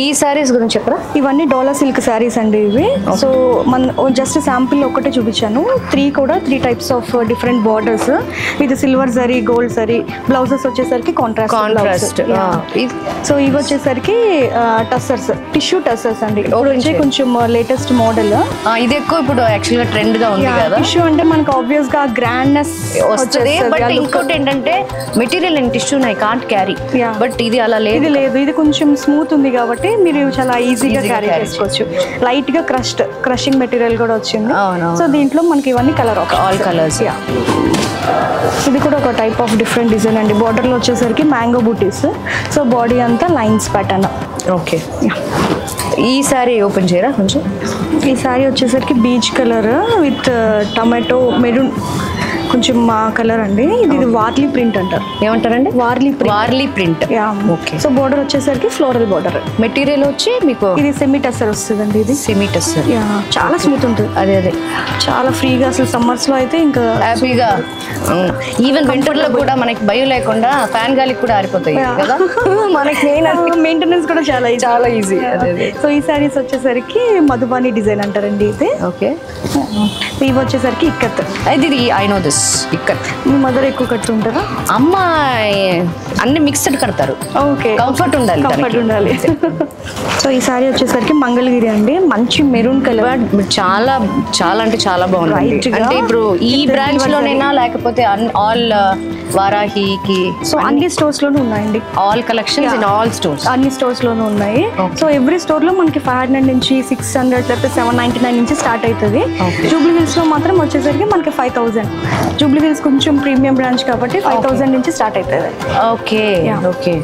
ఈ సారీస్ గురించి చెప్పరా? ఇవన్నీ డోలా సిల్క్ శారీస్ అండి ఇవి. సో మన జస్ట్ శాంపిల్ ఒకటే చూపించాను. 3 types of different borders with silver zari, gold zari. Blouses వచ్చేసరికి కాంట్రాస్ట్. సో ఇవి వచ్చేసరికి టస్సర్స్, టిష్యూ టస్సర్స్ అండి. కొంచెం లేటెస్ట్ మోడల్. ఇది ఎక్కువ ఇప్పుడు యాక్చువల్ గా ట్రెండ్ గా ఉంది కదా. టిష్యూ అంటే మనకు ఆబ్వియస్ గా గ్రాండ్నెస్ వస్తుంది. బట్ ఇంకోటి ఏంటంటే material and tissue I can't carry. But ఇది అలా లేదు. ఇది కొంచెం స్మూత్ ఉంది కాబట్టి మీరు చాలా ఈజీగా క్యారీ చేసుకోవచ్చు. లైట్ గా క్రషింగ్ మెటీరియల్ కూడా వచ్చింది. సో దీంట్లో మనకి ఇవన్నీ కలర్ ఆల్ కలర్స్. ఇది కూడా ఒక టైప్ ఆఫ్ డిఫరెంట్ డిజైన్ అండి. బార్డర్ లో వచ్చేసరికి మ్యాంగో బూటీస్. సో బాడీ అంతా లైన్స్ ప్యాటర్న్. ఓకే. ఈ సారీ ఓపెన్ చేయరా కొంచెం? ఈ సారీ వచ్చేసరికి beach colour with tomato maroon కొంచెం మా కలర్ అండి. ఇది వార్లీ ప్రింట్ అంటారు. ఏమంటారండి? Warli print. Okay. So border వచ్చేసరికి ఫ్లోరల్ బోర్డర్. మెటీరియల్ వచ్చి మీకు ఇది సెమీ టస్సర్ వస్తుందండి. ఇది సెమీ టస్సర్. చాలా స్మూత్ ఉంటుంది. అదే చాలా ఫ్రీగా అసలు సమ్మర్స్ లో అయితే ఇంకా హ్యాపీగా, ఈవెన్ వింటర్ లో కూడా మనకి భయం లేకుండా ఫ్యాన్ గాలికి కూడా ఆరిపోతాయి కదా. మనకి మెయింటెనెన్స్ కూడా చాలా ఈజీ. సో ఈ సారీస్ వచ్చేసరికి మధుబాని డిజైన్ అంటారండి ఇది. ఓకే. ఇవి వచ్చేసరికి ఇక్కత్. ఇది I know this ikat. Me mother ఎక్కువ కట్టుకుంటారా? అమ్మ అన్ని మిక్స్డ్ కడతారు. ఓకే. కంఫర్ట్ ఉండాలి. సో ఈ సారీ వచ్చేసరికి మంగళగిరి అండి. మంచి మెరూన్ కలర్. చాలా చాలా అంటే చాలా బాగుంది. అంటే ఇప్పుడు ఈ బ్రాంచ్ లోనైనా లేకపోతే ఆల్ వారాహికి? సో అన్ని స్టోర్స్ లోనూ ఉన్నాయండి. All collections in all stores. అన్ని స్టోర్స్ లోనూ ఉన్నాయి. సో ఎవ్రీ స్టోర్ లో మనకి 500 నుంచి 600 లేకపోతే 799 నుంచి స్టార్ట్ అవుతుంది. జూబ్లీ హిల్స్ లో మాత్రం వచ్చేసరికి మనకి 5000. జూబ్లీ హిల్స్ కొంచెం ప్రీమియం బ్రాంచ్ కాబట్టి 5000 నుంచి స్టార్ట్ అవుతుంది. ఓకే.